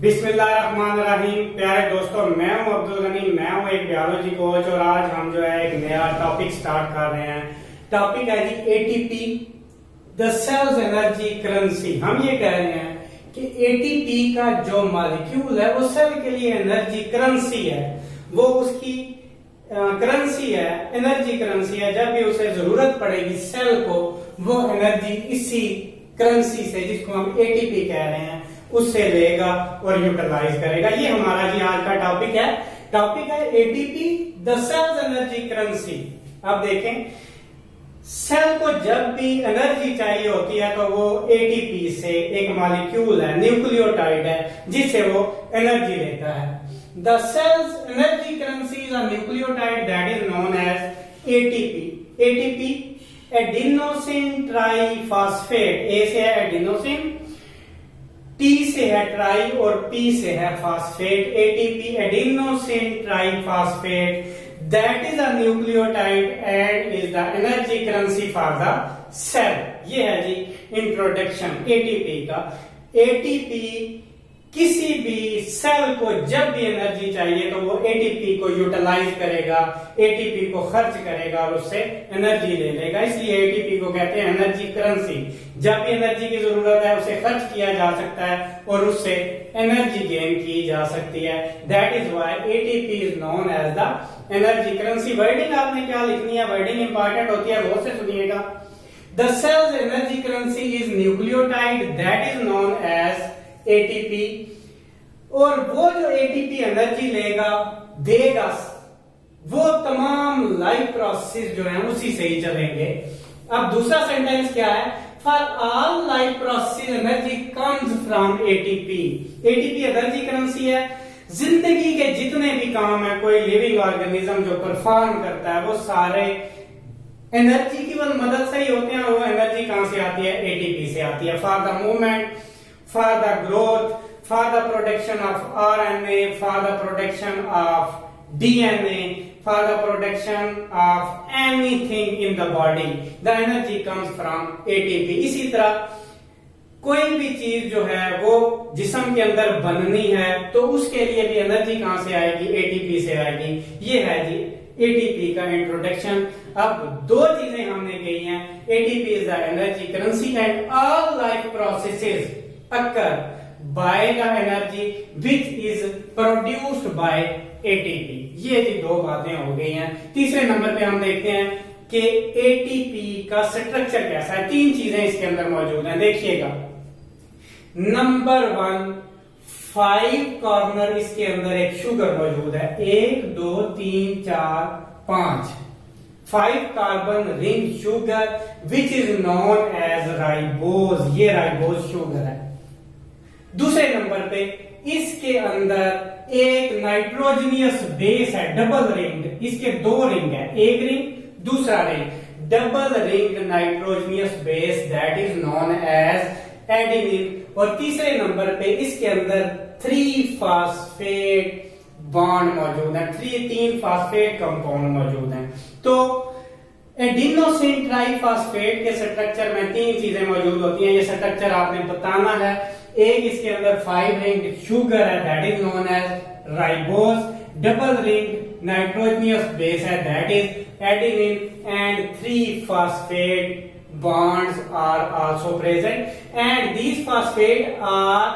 बिस्मिल्लाहिर्रहमानिर्रहीम। प्यारे दोस्तों, मैं हूं अब्दुल गनी, मैं हूं एक बायोलॉजी कोच और आज हम जो है एक नया टॉपिक स्टार्ट कर रहे हैं। टॉपिक है जी ATP, the cell's energy currency. हम ये कह रहे हैं कि एटीपी का जो मॉलिक्यूल है वो सेल के लिए एनर्जी करेंसी है, वो उसकी करेंसी है, एनर्जी करेंसी है। जब भी उसे जरूरत पड़ेगी सेल को, वो एनर्जी इसी करेंसी से, जिसको हम एटीपी कह रहे हैं, उससे लेगा और यूटिलाइज करेगा। ये हमारा जी आज का टॉपिक है। टॉपिक है ATP, the cell's energy currency. अब देखें, सेल को जब भी एनर्जी चाहिए होती है तो वो एटीपी से, एक मॉलिक्यूल है, न्यूक्लियोटाइड है, जिससे वो एनर्जी लेता है। The cell's energy currency is a nucleotide that is known as ATP. ATP adenosine triphosphate. A से है एडिनोसिन, टी से है ट्राई और पी से है phosphate. ATP adenosine triphosphate that is a nucleotide and is the energy currency for the cell. ये है जी इंट्रोडक्शन एटीपी का। एटीपी किसी भी सेल को जब भी एनर्जी चाहिए तो वो एटीपी को यूटिलाइज करेगा, एटीपी को खर्च करेगा और उससे एनर्जी ले लेगा। इसलिए एटीपी को कहते हैं एनर्जी करेंसी। जब भी एनर्जी की जरूरत है उसे खर्च किया जा सकता है और उससे एनर्जी गेन की जा सकती है। That is why ATP is known as the energy currency. Wording आपने क्या लिखनी है, वर्डिंग इंपॉर्टेंट होती है, बहुत से सुनिएगा। The cell's energy currency is nucleotide that is known as ATP. और वो जो एटीपी एनर्जी लेगा, देगा, वो तमाम लाइफ प्रोसेस जो है उसी से ही चलेंगे। अब दूसरा सेंटेंस क्या है, for all life process energy comes from ATP. ATP energy currency है। जिंदगी के जितने भी काम है, कोई लिविंग ऑर्गेनिज्म जो परफॉर्म करता है, वो सारे एनर्जी की मदद से ही होते हैं। वो एनर्जी कहां से आती है, एटीपी से आती है। For the movement, for the growth, for the production of RNA, for the production of DNA, for the production of anything in the body, the energy comes from ATP. इसी तरह कोई भी चीज जो है वो जिस्म के अंदर बननी है तो उसके लिए भी एनर्जी कहां से आएगी, एटीपी से आएगी। ये है जी एटीपी का इंट्रोडक्शन। अब दो चीजें हमने कही हैं, ATP is the energy currency and all life processes occur by the energy which is produced by ATP। ये जी दो बातें हो गई हैं। तीसरे नंबर पे हम देखते हैं कि ATP का स्ट्रक्चर कैसा है। तीन चीजें इसके अंदर मौजूद हैं, देखिएगा। नंबर 1, 5 कॉर्नर, इसके अंदर एक शुगर मौजूद है। 1 2 3 4 5 5 carbon ring sugar which is known as ribose. ये राइबोज शुगर है। दूसरे नंबर पे इसके अंदर एक नाइट्रोजनियस बेस है, डबल रिंग। इसके दो रिंग है, एक रिंग दूसरा ring. Double ring nitrogenous base that is known as adenine. और तीसरे नंबर पे इसके अंदर 3 फॉस्फेट बॉन्ड मौजूद है, 3 फॉस्फेट कंपाउंड मौजूद हैं। तो एडिनोसिन ट्राइफॉस्फेट के स्ट्रक्चर में 3 चीजें मौजूद होती हैं। ये स्ट्रक्चर आपने बताना है। एक इसके अंदर 5 रिंग शुगर है that is known as ribose. Double ring nitrogenous base है that is adenine and 3 phosphate bonds are also present and these phosphate are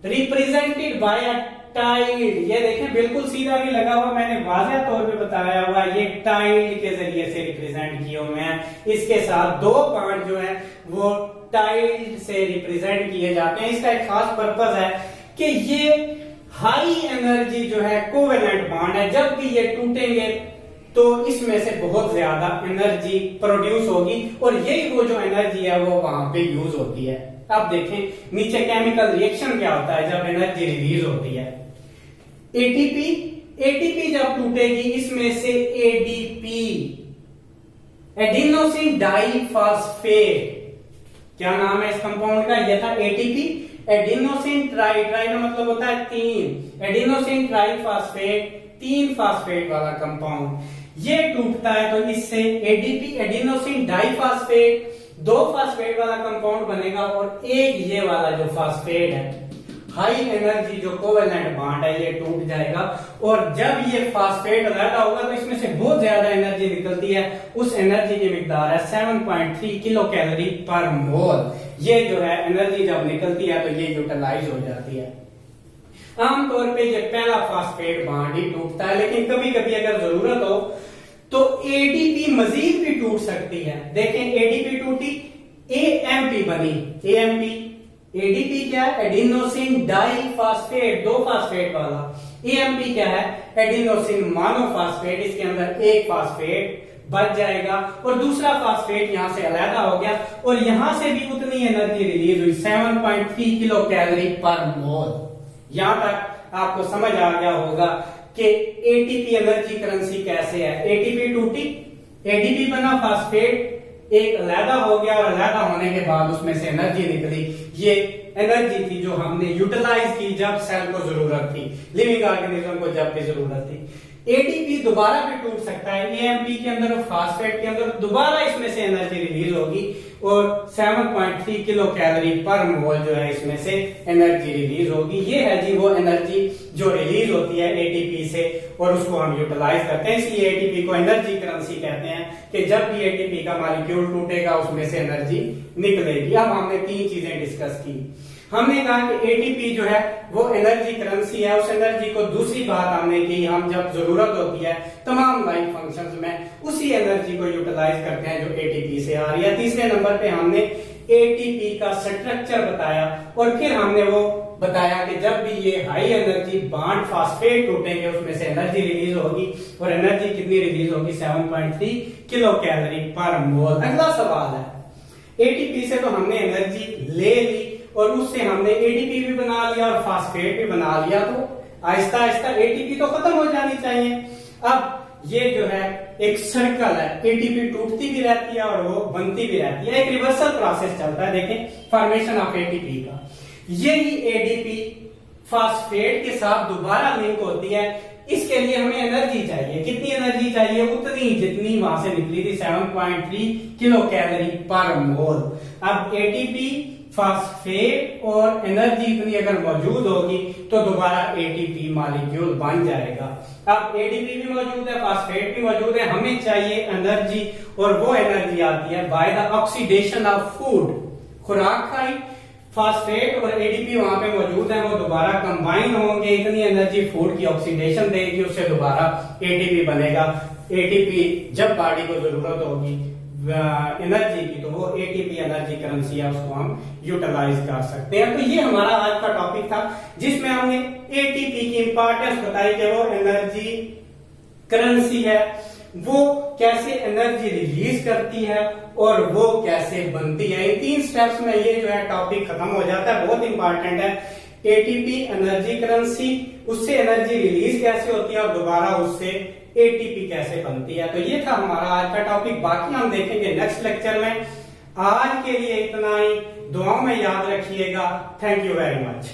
represented by a tide. ये देखें बिल्कुल सीधा नहीं लगा हुआ, मैंने वाज़ेह तौर पे बताया हुआ, ये टाइड के जरिए से रिप्रेजेंट किए हुए हैं। इसके साथ 2 बॉन्ड जो है वो टाइड से रिप्रेजेंट किए जाते हैं। इसका एक खास पर्पस है कि ये हाई एनर्जी जो है कोवेलेंट बॉन्ड है, जब भी ये टूटेंगे तो इसमें से बहुत ज्यादा एनर्जी प्रोड्यूस होगी और यही वो जो एनर्जी है वो वहां पे यूज होती है। अब देखें नीचे केमिकल रिएक्शन क्या होता है जब एनर्जी रिलीज होती है। एटीपी जब टूटेगी इसमें से एडीपी, एडिनोसिन डाइफॉस्फेट, क्या नाम है इस कंपाउंड का, यह था एटीपी। एडिनोसिन ट्राई का मतलब होता है 3, एडिनोसिन ट्राइफॉस्फेट 3 फॉस्फेट वाला कंपाउंड। ये टूटता है तो इससे एडीपी, एडिनोसिन डाइफॉस्फेट, 2 फॉस्फेट वाला कंपाउंड बनेगा और एक ये वाला जो फॉस्फेट है हाई एनर्जी जो कोवेलेंट बॉन्ड है ये टूट जाएगा, और जब ये फास्फेट अलहदा होगा तो इसमें से बहुत ज्यादा एनर्जी निकलती है। उस एनर्जी की मिकदार है 7.3 किलो कैलोरी पर मोल। ये जो है एनर्जी जब निकलती है तो ये यूटिलाइज हो जाती है। आमतौर पे ये पहला फास्फेट बॉन्ड ही टूटता है, लेकिन कभी कभी अगर जरूरत हो तो एडीपी मजीद भी टूट सकती है। देखें एडीपी टूटी, एएमपी बनी। एएमपी, एडीपी क्या है? एडिनोसिन डाइफॉस्फेट, 2 फास्फेट वाला। एएमपी क्या है? Adenosine monophosphate. इसके अंदर एक फास्फेट बच जाएगा और दूसरा फास्फेट यहां से अलहदा हो गया, और यहां से भी उतनी एनर्जी रिलीज हुई 7.3 किलो कैलोरी पर मोल। यहां तक आपको समझ आ गया होगा कि एटीपी एनर्जी करेंसी कैसे है। एटीपी टूटी, एडीपी बना, फास्फेट एक अलहदा हो गया, और अलहदा होने के बाद उसमें से एनर्जी निकली। ये एनर्जी थी जो हमने यूटिलाइज की जब सेल को जरूरत थी, लिविंग ऑर्गेनिज्म को जब भी जरूरत थी। एटीपी दोबारा भी टूट सकता है, एएमपी के अंदर और फास्फेट के अंदर दोबारा इसमें से एनर्जी रिलीज होगी, और 7.3 किलो कैलोरी पर मोल जो है इसमें से एनर्जी रिलीज होगी। ये है जी वो एनर्जी जो रिलीज होती है एटीपी से, और उसको हम यूटिलाइज करते हैं। इसलिए एटीपी को एनर्जी करेंसी कहते हैं कि जब भी एटीपी का मॉलिक्यूल टूटेगा उसमें से एनर्जी निकलेगी। अब हमने 3 चीजें डिस्कस की। हमने कहा कि एटीपी जो है वो एनर्जी करेंसी है। उस एनर्जी को, दूसरी बात हमने की, हम जब जरूरत होती है तमाम लाइफ फंक्शंस में उसी एनर्जी को यूटिलाइज करते हैं जो एटीपी से आ रही है। तीसरे नंबर पे हमने एटीपी का स्ट्रक्चर बताया, और फिर हमने वो बताया कि जब भी ये हाई एनर्जी बॉन्ड फास्फेट टूटेंगे उसमें से एनर्जी रिलीज होगी, और एनर्जी कितनी रिलीज होगी? 7.3 किलो कैलोरी पर मोल। अगला सवाल है, एटीपी से तो हमने एनर्जी ले ली और उससे हमने एडीपी भी बना लिया और फास्फेट भी बना लिया, तो आहिस्ता आहिस्ता एटीपी तो खत्म हो जानी चाहिए। अब ये जो है एक सर्कल है, एटीपी टूटती भी रहती है और वो बनती भी रहती है, एक रिवर्सल प्रोसेस चलता है। देखें फॉर्मेशन ऑफ एटीपी का, यही एडीपी फास्फेट के साथ दोबारा लिंक होती है। इसके लिए हमें एनर्जी चाहिए। कितनी एनर्जी चाहिए? उतनी जितनी वहां से निकली थी, 7.3 किलो कैलोरी पर मोल। अब एटीपी, फास्फेट और एनर्जी इतनी अगर मौजूद होगी तो दोबारा एटीपी मॉलिक्यूल बन जाएगा। अब एटीपी भी मौजूद है, फास्फेट भी मौजूद है, हमें चाहिए एनर्जी, और वो एनर्जी आती है by the oxidation of food. खुराक खाई, फास्फेट और एडीपी वहां पे मौजूद है, वो दोबारा कंबाइन होंगे, इतनी एनर्जी फूड की ऑक्सीडेशन देगी, उससे दोबारा एटीपी बनेगा। एटीपी जब बॉडी को जरूरत होगी एनर्जी की तो वो एटीपी एनर्जी करेंसी है, उसको हम यूटिलाइज कर सकते हैं। तो ये हमारा आज का टॉपिक था जिसमें हमने एटीपी की इंपॉर्टेंस बताई कि वो एनर्जी करेंसी है, वो कैसे एनर्जी रिलीज करती है और वो कैसे बनती है। इन 3 स्टेप्स में ये जो है टॉपिक खत्म हो जाता है। बहुत इंपॉर्टेंट है एटीपी एनर्जी करेंसी, उससे एनर्जी रिलीज कैसे होती है और दोबारा उससे एटीपी कैसे बनती है। तो ये था हमारा आज का टॉपिक। बाकी हम देखेंगे नेक्स्ट लेक्चर में। आज के लिए इतना ही, दुआओं में याद रखिएगा। Thank you very much.